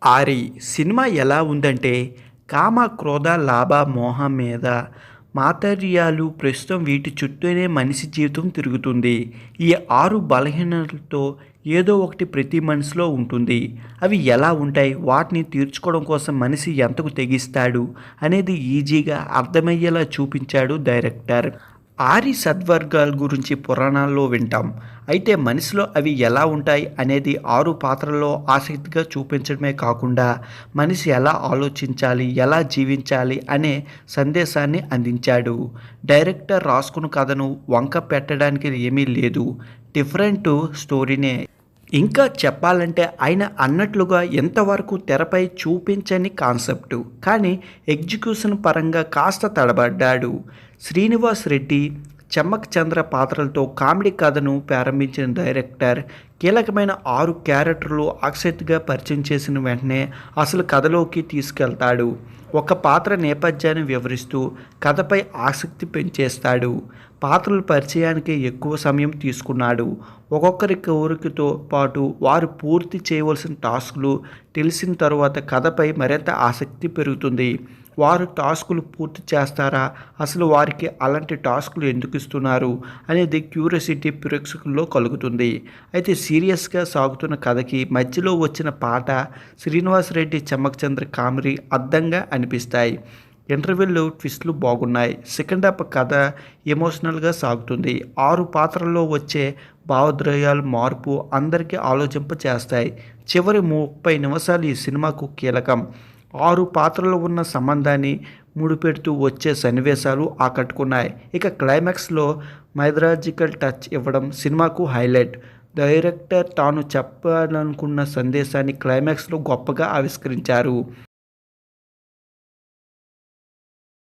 'ఆరి' cinema ఎలా ఉందంటే, కామ, క్రోధ, లాభ, మోహం మీద మాతర్యాలు ప్రస్తుతం వీటి చుట్టూనే మనిషి జీవితం తిరుగుతుంది. ఈ 6 బలహీనతలతో ఏదో ఒకటి ప్రతి మనిషిలో ఉంటుంది. అవి ఎలా ఉంటాయి? వాటిని తీర్చుకోవడం కోసం మనిషి ఎంతకు తెగిస్తాడు అనేది ఈజీగా అర్థమయ్యేలా చూపించాడు డైరెక్టర్. ఆరి సద్వర్గాల గురించి పురాణాల్లో వింటాం. అయితే మనిషిలో అవి ఎలా ఉంటాయి అనేది 6 పాత్రల్లో ఆసక్తిగా చూపించడమే కాకుండా మనిషి ఎలా ఆలోచించాలి, ఎలా జీవించాలి అనే సందేశాన్ని అందించాడు. డైరెక్టర్ రాసుకున్న కథను వంక పెట్టడానికి ఏమీ లేదు. డిఫరెంట్ స్టోరీనే. ఇంకా చెప్పాలంటే ఆయన అన్నట్లుగా ఎంతవరకు తెరపై చూపించని కాన్సెప్టు. కానీ ఎగ్జిక్యూషన్ పరంగా కాస్త తడబడ్డాడు. శ్రీనివాస్ రెడ్డి, చెమ్మక్ చంద్ర పాత్రలతో కామెడీ కథను ప్రారంభించిన డైరెక్టర్ కీలకమైన 6 క్యారెక్టర్లు ఆసక్తిగా పరిచయం చేసిన వెంటనే అసలు కథలోకి తీసుకెళ్తాడు. ఒక పాత్ర నేపథ్యాన్ని వివరిస్తూ కథపై ఆసక్తి పెంచేస్తాడు. పాత్రల పరిచయానికి ఎక్కువ సమయం తీసుకున్నాడు. ఒక్కొక్కరి కోరికతో పాటు వారు పూర్తి చేయవలసిన టాస్కులు తెలిసిన తరువాత కథపై మరింత ఆసక్తి పెరుగుతుంది. వారు టాస్కులు పూర్తి చేస్తారా, అసలు వారికి అలాంటి టాస్కులు ఎందుకు ఇస్తున్నారు అనేది క్యూరియాసిటీ ప్రేక్షకుల్లో కలుగుతుంది. అయితే సీరియస్గా సాగుతున్న కథకి మధ్యలో వచ్చిన పాట శ్రీనివాస్ రెడ్డి, చెమ్మక్ చంద్ర కామెడీ అద్దంగా అనిపిస్తాయి. ఇంటర్వెల్లో ట్విస్టులు బాగున్నాయి. సెకండ్ హాఫ్ కథ ఎమోషనల్గా సాగుతుంది. 6 పాత్రల్లో వచ్చే భావోద్రేయాల మార్పు అందరికీ ఆలోచింప చేస్తాయి. చివరి 30 నిమిషాలు ఈ సినిమాకు కీలకం. 6 పాత్రలు ఉన్న సంబంధాన్ని ముడిపెడుతూ వచ్చే సన్నివేశాలు ఆకట్టుకున్నాయి. ఇక క్లైమాక్స్లో మైథలాజికల్ టచ్ ఇవ్వడం సినిమాకు హైలైట్. డైరెక్టర్ తాను చెప్పాలనుకున్న సందేశాన్ని క్లైమాక్స్లో గొప్పగా ఆవిష్కరించారు.